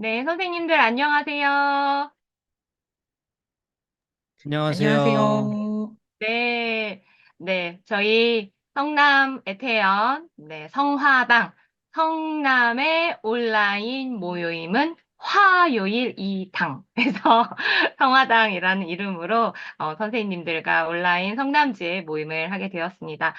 네, 선생님들 안녕하세요. 안녕하세요. 안녕하세요. 네, 네, 저희 성남 에테연, 네, 성화당, 성남의 온라인 모임은 화요일 이당. 그래서 성화당이라는 이름으로 선생님들과 온라인 성남지에 모임을 하게 되었습니다.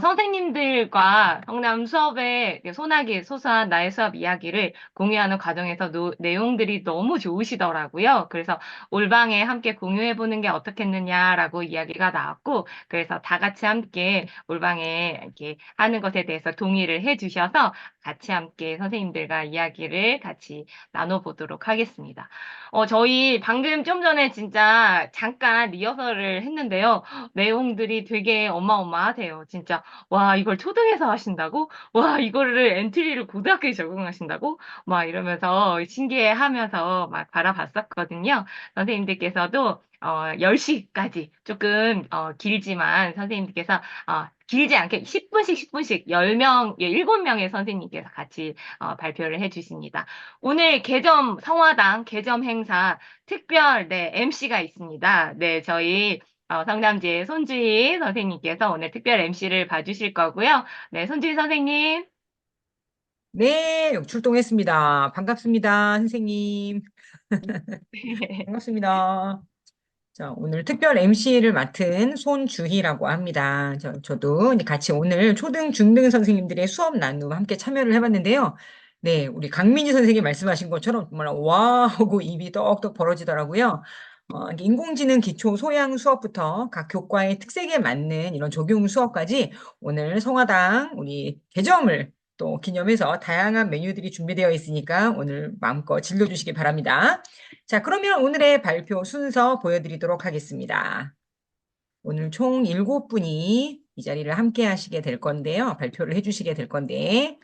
선생님들과 성남 수업의 소나기 소소한 나의 수업 이야기를 공유하는 과정에서 내용들이 너무 좋으시더라고요. 그래서 올방에 함께 공유해보는 게 어떻겠느냐라고 이야기가 나왔고, 그래서 다 같이 함께 올방에 이렇게 하는 것에 대해서 동의를 해주셔서 같이 함께 선생님들과 이야기를 같이 나눠보도록 하겠습니다. 저희 방금 좀 전에 진짜 잠깐 리허설을 했는데요. 내용들이 되게 어마어마하세요. 진짜, 와, 이걸 초등에서 하신다고? 와, 이거를 엔트리를 고등학교에 적용하신다고? 막 이러면서 신기해 하면서 막 바라봤었거든요. 선생님들께서도 10시까지 조금 길지만 선생님들께서 길지 않게 10분씩 10분씩 10명, 7명의 선생님께서 같이 발표를 해주십니다. 오늘 개점 성화당 개점 행사 특별 네, MC가 있습니다. 네, 저희 성남지의 손주희 선생님께서 오늘 특별 MC를 봐주실 거고요. 네, 손주희 선생님. 네, 출동했습니다. 반갑습니다, 선생님. 반갑습니다. 자, 오늘 특별 MC를 맡은 손주희라고 합니다. 저도 이제 같이 오늘 초등, 중등 선생님들의 수업 나눔 함께 참여를 해봤는데요. 네, 우리 강민희 선생님이 말씀하신 것처럼 정말 와 하고 입이 떡떡 벌어지더라고요. 이게 인공지능 기초 소양 수업부터 각 교과의 특색에 맞는 이런 적용 수업까지 오늘 성화당 우리 개점을 또 기념해서 다양한 메뉴들이 준비되어 있으니까 오늘 마음껏 즐겨주시기 바랍니다. 자, 그러면 오늘의 발표 순서 보여드리도록 하겠습니다. 오늘 총 7분이 이 자리를 함께 하시게 될 건데요. 발표를 해주시게 될 건데,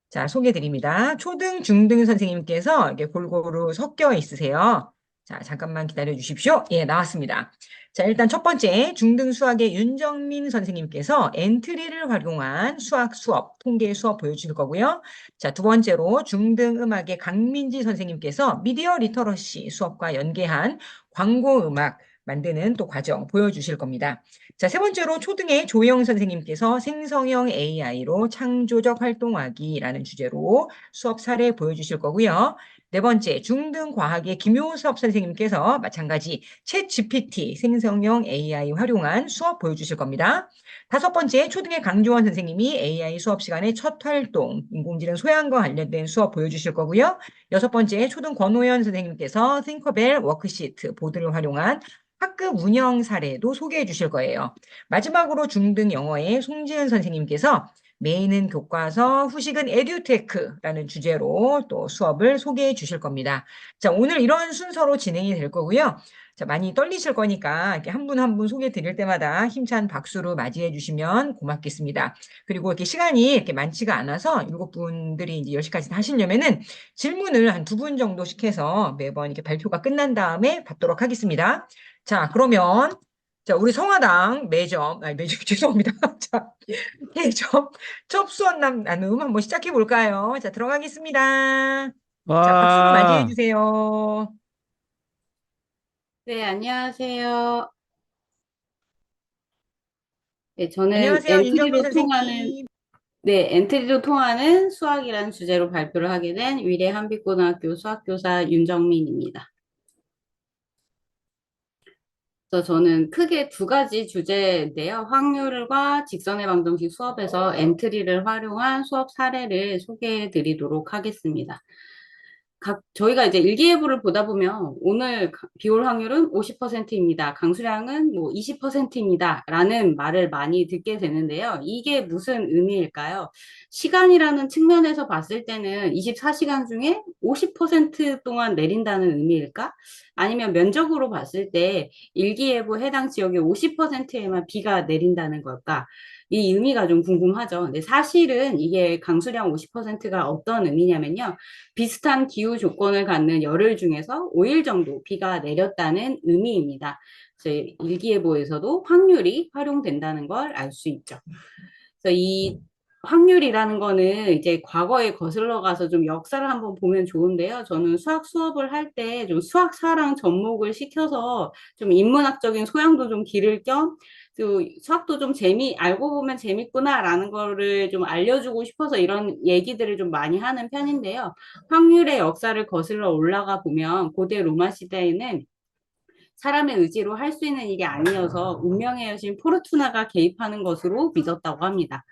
자, 소개드립니다. 초등, 중등 선생님께서 이게 골고루 섞여 있으세요. 자, 잠깐만 기다려 주십시오. 예, 나왔습니다. 자, 일단 첫 번째, 중등 수학의 윤정민 선생님께서 엔트리를 활용한 수학 수업, 통계 수업 보여주실 거고요. 자, 두 번째로 중등 음악의 강민지 선생님께서 미디어 리터러시 수업과 연계한 광고 음악 만드는 또 과정 보여주실 겁니다. 자, 세 번째로 초등의 조영 선생님께서 생성형 AI로 창조적 활동하기라는 주제로 수업 사례 보여주실 거고요. 네 번째, 중등 과학의 김효섭 선생님께서 마찬가지 챗 GPT 생성형 AI 활용한 수업 보여주실 겁니다. 다섯 번째, 초등의 강조원 선생님이 AI 수업 시간에 첫 활동, 인공지능 소양과 관련된 수업 보여주실 거고요. 여섯 번째, 초등 권호연 선생님께서 싱커벨 워크시트 보드를 활용한 학급 운영 사례도 소개해 주실 거예요. 마지막으로 중등 영어의 송지은 선생님께서 메인은 교과서, 후식은 에듀테크라는 주제로 또 수업을 소개해 주실 겁니다. 자, 오늘 이런 순서로 진행이 될 거고요. 자, 많이 떨리실 거니까 이렇게 한 분 한 분 소개 드릴 때마다 힘찬 박수로 맞이해 주시면 고맙겠습니다. 그리고 이렇게 시간이 이렇게 많지가 않아서 7분들이 이제 10시까지 하시려면은 질문을 한 2분 정도씩 해서 매번 이렇게 발표가 끝난 다음에 받도록 하겠습니다. 자, 그러면 자, 우리 성화당 매점, 아니 매점 죄송합니다. 자, 매점 첩수원 나눔 한번 시작해 볼까요? 자, 들어가겠습니다. 자, 박수로 맞이해 와, 주세요. 네, 안녕하세요. 네, 저는 안녕하세요, 윤정민 선생님. 엔트리로 통하는 수학이라는 주제로 발표를 하게 된 위례 한빛고등학교 수학교사 윤정민입니다. 그래서 저는 크게 두 가지 주제인데요. 확률과 직선의 방정식 수업에서 엔트리를 활용한 수업 사례를 소개해 드리도록 하겠습니다. 저희가 이제 일기예보를 보다 보면 오늘 비올 확률은 50%입니다. 강수량은 뭐 20%입니다. 라는 말을 많이 듣게 되는데요. 이게 무슨 의미일까요? 시간이라는 측면에서 봤을 때는 24시간 중에 50% 동안 내린다는 의미일까? 아니면 면적으로 봤을 때 일기예보 해당 지역의 50%에만 비가 내린다는 걸까? 이 의미가 좀 궁금하죠. 근데 사실은 이게 강수량 50%가 어떤 의미냐면요. 비슷한 기후 조건을 갖는 열흘 중에서 5일 정도 비가 내렸다는 의미입니다. 그래서 일기예보에서도 확률이 활용된다는 걸 알 수 있죠. 그래서 이 확률이라는 거는 이제 과거에 거슬러 가서 좀 역사를 한번 보면 좋은데요. 저는 수학 수업을 할 때 좀 수학 사랑 접목을 시켜서 좀 인문학적인 소양도 좀 기를 겸, 또 수학도 좀 알고 보면 재밌구나라는 거를 좀 알려주고 싶어서 이런 얘기들을 좀 많이 하는 편인데요. 확률의 역사를 거슬러 올라가 보면 고대 로마 시대에는 사람의 의지로 할 수 있는 일이 아니어서 운명의 여신 포르투나가 개입하는 것으로 믿었다고 합니다.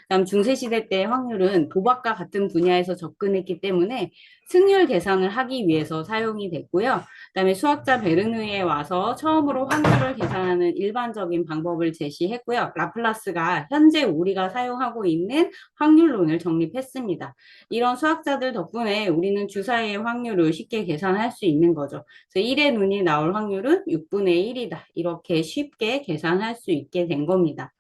다음 중세시대 때 확률은 도박과 같은 분야에서 접근했기 때문에 승률 계산을 하기 위해서 사용이 됐고요. 그다음에 수학자 베르누이에 와서 처음으로 확률을 계산하는 일반적인 방법을 제시했고요. 라플라스가 현재 우리가 사용하고 있는 확률론을 정립했습니다. 이런 수학자들 덕분에 우리는 주사위의 확률을 쉽게 계산할 수 있는 거죠. 그래서 1의 눈이 나올 확률은 6분의 1이다. 이렇게 쉽게 계산할 수 있게 된 겁니다.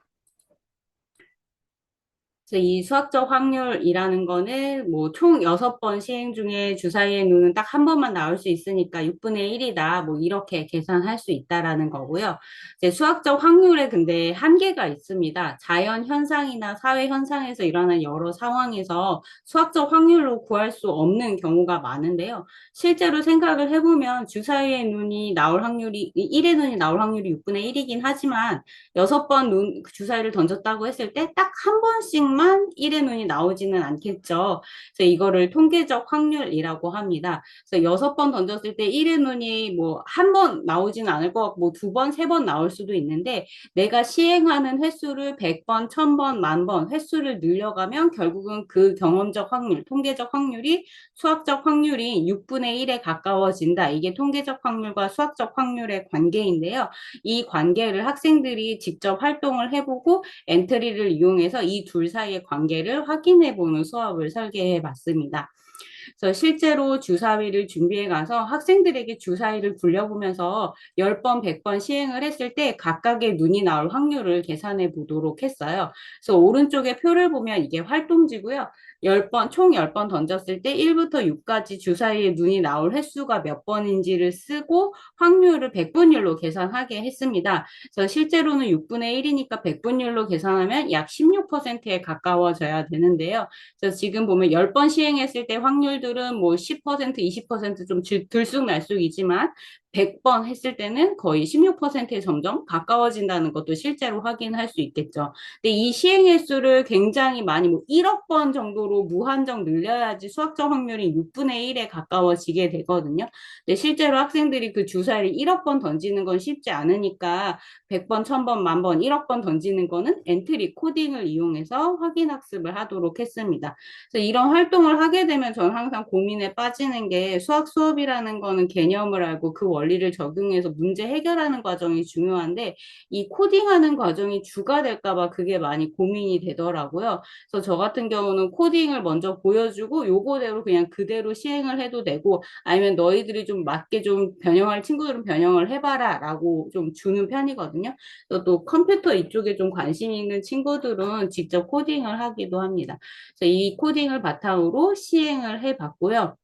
그래서 이 수학적 확률이라는 거는 뭐 총 6번 시행 중에 주사위의 눈은 딱 한 번만 나올 수 있으니까 6분의 1이다. 뭐 이렇게 계산할 수 있다라는 거고요. 이제 수학적 확률에 근데 한계가 있습니다. 자연 현상이나 사회 현상에서 일어나는 여러 상황에서 수학적 확률로 구할 수 없는 경우가 많은데요. 실제로 생각을 해보면 주사위의 눈이 나올 확률이 1의 눈이 나올 확률이 6분의 1이긴 하지만 6번 주사위를 던졌다고 했을 때 딱 한 번씩만 1의 눈이 나오지는 않겠죠. 그래서 이거를 통계적 확률이라고 합니다. 그래서 6번 던졌을 때 1의 눈이 뭐 한 번 나오지는 않을 것 같고 뭐 2번, 3번 나올 수도 있는데 내가 시행하는 횟수를 100번, 1000번, 10,000번 횟수를 늘려가면 결국은 그 경험적 확률, 통계적 확률이 수학적 확률이 6분의 1에 가까워진다. 이게 통계적 확률과 수학적 확률의 관계인데요. 이 관계를 학생들이 직접 활동을 해보고 엔트리를 이용해서 이 둘 사이의 관계를 확인해보는 수업을 설계해 봤습니다. 그래서 실제로 주사위를 준비해 가서 학생들에게 주사위를 굴려보면서 10번, 100번 시행을 했을 때 각각의 눈이 나올 확률을 계산해 보도록 했어요. 그래서 오른쪽에 표를 보면 이게 활동지고요. 총 10번 던졌을 때 1부터 6까지 주사위에 눈이 나올 횟수가 몇 번인지를 쓰고 확률을 백분율로 계산하게 했습니다. 그래서 실제로는 6분의 1이니까 백분율로 계산하면 약 16%에 가까워져야 되는데요. 그래서 지금 보면 10번 시행했을 때 확률들은 뭐 10%, 20%좀 들쑥날쑥이지만 100번 했을 때는 거의 16%에 점점 가까워진다는 것도 실제로 확인할 수 있겠죠. 근데 이 시행 횟수를 굉장히 많이 뭐 1억 번 정도로 무한정 늘려야지 수학적 확률이 6분의 1에 가까워지게 되거든요. 근데 실제로 학생들이 그 주사위를 1억 번 던지는 건 쉽지 않으니까 100번, 1000번, 10,000번, 1억 번 던지는 거는 엔트리 코딩을 이용해서 확인 학습을 하도록 했습니다. 그래서 이런 활동을 하게 되면 저는 항상 고민에 빠지는 게 수학 수업이라는 거는 개념을 알고 그 원리를 적용해서 문제 해결하는 과정이 중요한데 이 코딩하는 과정이 주가 될까 봐 그게 많이 고민이 되더라고요. 그래서 저 같은 경우는 코딩을 먼저 보여주고 요거대로 그냥 그대로 시행을 해도 되고 아니면 너희들이 좀 맞게 좀 변형할 친구들은 변형을 해봐라 라고 좀 주는 편이거든요. 또 컴퓨터 이쪽에 좀 관심 있는 친구들은 직접 코딩을 하기도 합니다. 그래서 이 코딩을 바탕으로 시행을 해봤고요.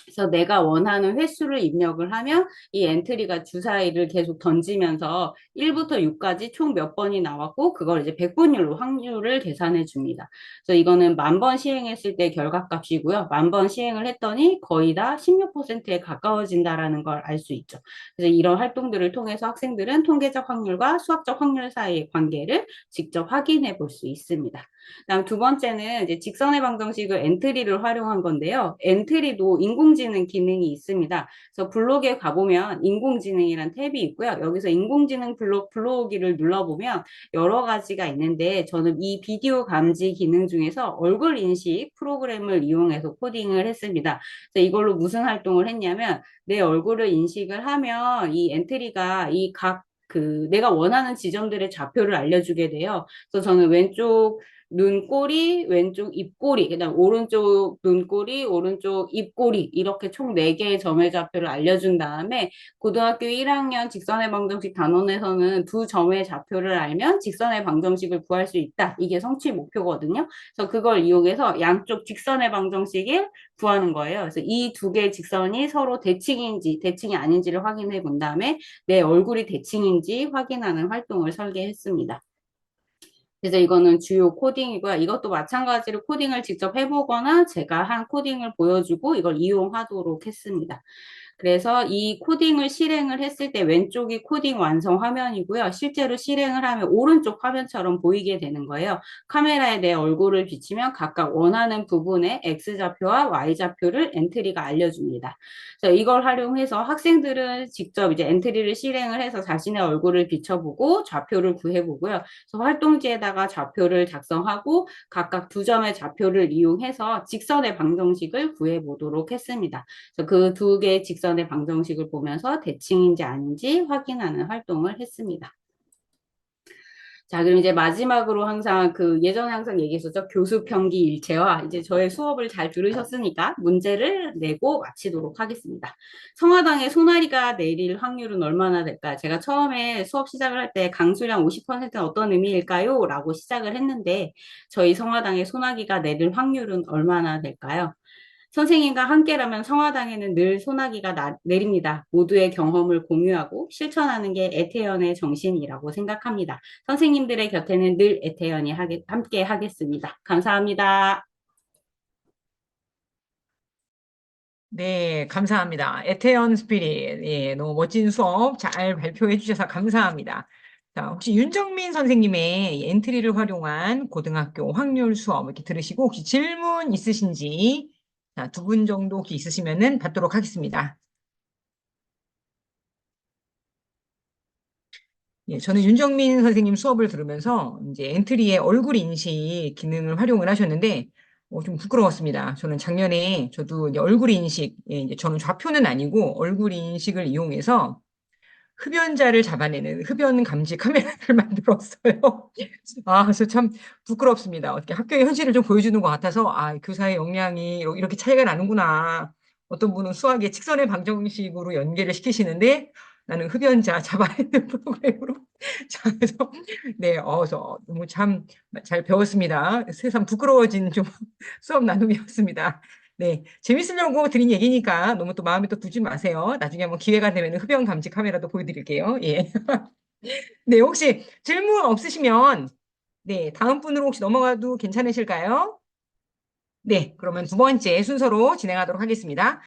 그래서 내가 원하는 횟수를 입력을 하면 이 엔트리가 주사위를 계속 던지면서 1부터 6까지 총 몇 번이 나왔고 그걸 이제 백분율로 확률을 계산해 줍니다. 그래서 이거는 10,000번 시행했을 때 결과값이고요. 10,000번 시행을 했더니 거의 다 16%에 가까워진다라는 걸 알 수 있죠. 그래서 이런 활동들을 통해서 학생들은 통계적 확률과 수학적 확률 사이의 관계를 직접 확인해 볼 수 있습니다. 다음 두 번째는 이제 직선의 방정식을 엔트리를 활용한 건데요. 엔트리도 인공지능 기능이 있습니다. 그래서 블록에 가보면 인공지능이란 탭이 있고요. 여기서 인공지능 블록 불러오기를 눌러보면 여러 가지가 있는데 저는 이 비디오 감지 기능 중에서 얼굴 인식 프로그램을 이용해서 코딩을 했습니다. 그래서 이걸로 무슨 활동을 했냐면 내 얼굴을 인식을 하면 이 엔트리가 내가 원하는 지점들의 좌표를 알려주게 돼요. 그래서 저는 왼쪽 눈꼬리, 왼쪽 입꼬리, 그다음 오른쪽 눈꼬리, 오른쪽 입꼬리 이렇게 총 4개의 점의 좌표를 알려준 다음에 고등학교 1학년 직선의 방정식 단원에서는 두 점의 좌표를 알면 직선의 방정식을 구할 수 있다. 이게 성취 목표거든요. 그래서 그걸 이용해서 양쪽 직선의 방정식을 구하는 거예요. 그래서 이 두 개의 직선이 서로 대칭인지 대칭이 아닌지를 확인해 본 다음에 내 얼굴이 대칭인지 확인하는 활동을 설계했습니다. 그래서 이거는 주요 코딩이고요. 이것도 마찬가지로 코딩을 직접 해보거나 제가 한 코딩을 보여주고 이걸 이용하도록 했습니다. 그래서 이 코딩을 실행을 했을 때 왼쪽이 코딩 완성 화면이고요. 실제로 실행을 하면 오른쪽 화면처럼 보이게 되는 거예요. 카메라에 내 얼굴을 비치면 각각 원하는 부분의 X좌표와 Y좌표를 엔트리가 알려줍니다. 그래서 이걸 활용해서 학생들은 직접 이제 엔트리를 실행을 해서 자신의 얼굴을 비춰보고 좌표를 구해보고요. 그래서 활동지에다가 좌표를 작성하고 각각 두 점의 좌표를 이용해서 직선의 방정식을 구해보도록 했습니다. 그 두 개의 직선의 방정식을 보면서 대칭인지 아닌지 확인하는 활동을 했습니다. 자, 그럼 이제 마지막으로 항상 예전에 항상 얘기했었죠. 교수 평기 일체와 이제 저의 수업을 잘 들으셨으니까 문제를 내고 마치도록 하겠습니다. 성화당에 소나리가 내릴 확률은 얼마나 될까? 제가 처음에 수업 시작을 할 때 강수량 50%는 어떤 의미일까요? 라고 시작을 했는데 저희 성화당에 소나기가 내릴 확률은 얼마나 될까요? 선생님과 함께라면 성화당에는 늘 소나기가 내립니다. 모두의 경험을 공유하고 실천하는 게 에테연의 정신이라고 생각합니다. 선생님들의 곁에는 늘 에테연이 함께 하겠습니다. 감사합니다. 네, 감사합니다. 에테온 스피릿. 예, 너무 멋진 수업 잘 발표해 주셔서 감사합니다. 자, 혹시 윤정민 선생님의 이 엔트리를 활용한 고등학교 확률 수업 이렇게 들으시고 혹시 질문 있으신지 자, 두 분 정도 혹시 있으시면은 받도록 하겠습니다. 예, 저는 윤정민 선생님 수업을 들으면서 이제 엔트리의 얼굴 인식 기능을 활용을 하셨는데 좀 부끄러웠습니다. 저는 작년에 저도 이제 얼굴 인식, 예, 이제 저는 좌표는 아니고 얼굴 인식을 이용해서 흡연자를 잡아내는 흡연 감지 카메라를 만들었어요. 그래서 참 부끄럽습니다. 어떻게 학교의 현실을 좀 보여주는 것 같아서, 교사의 역량이 이렇게 차이가 나는구나. 어떤 분은 수학의 직선의 방정식으로 연계를 시키시는데, 나는 흡연자 잡아내는 프로그램으로. 자, 그래서, 네, 저 너무 참 잘 배웠습니다. 새삼 부끄러워진 좀 수업 나눔이었습니다. 네, 재밌으려고 드린 얘기니까 너무 또 마음에 또 두지 마세요. 나중에 한번 기회가 되면 흡연 감지 카메라도 보여드릴게요. 예. 네, 혹시 질문 없으시면 네, 다음 분으로 혹시 넘어가도 괜찮으실까요? 네, 그러면 두 번째 순서로 진행하도록 하겠습니다.